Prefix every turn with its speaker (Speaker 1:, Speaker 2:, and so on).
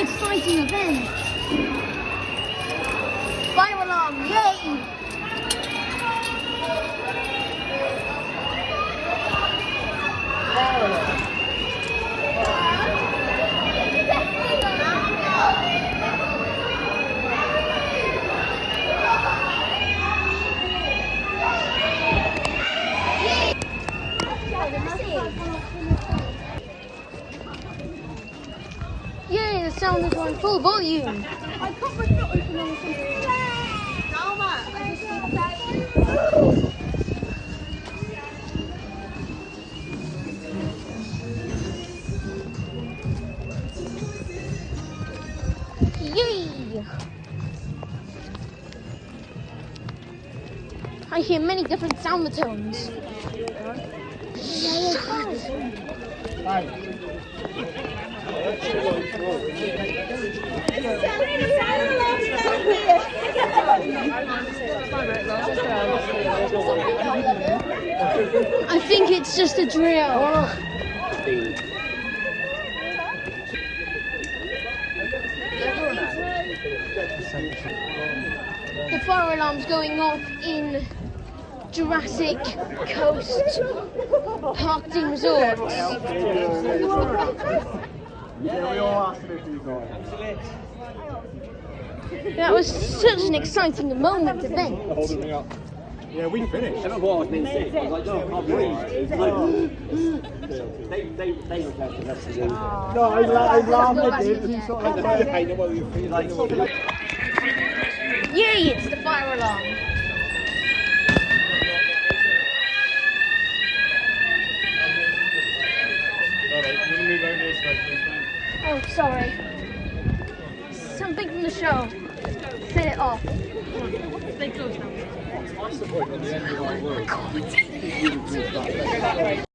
Speaker 1: exciting event. Fire alarm, yay! Yay, the sound is on full volume.
Speaker 2: I can't bring it open on something.
Speaker 1: Yay! I hear many different sound tones. I think it's just a drill. The fire alarm's going off in Jurassic Coast ParkDean Resort. That was such an exciting moment event.
Speaker 3: Yeah, we finished.
Speaker 4: Everyone thought I was being sick. I was like, no, I can't breathe. They requested us to do.
Speaker 3: No, I laughed at it. You sort of like, I know what you feel like.
Speaker 1: Yay, it's the fire alarm. Oh, sorry. Something from the show. Set it off.
Speaker 3: That's the point on the end of my word.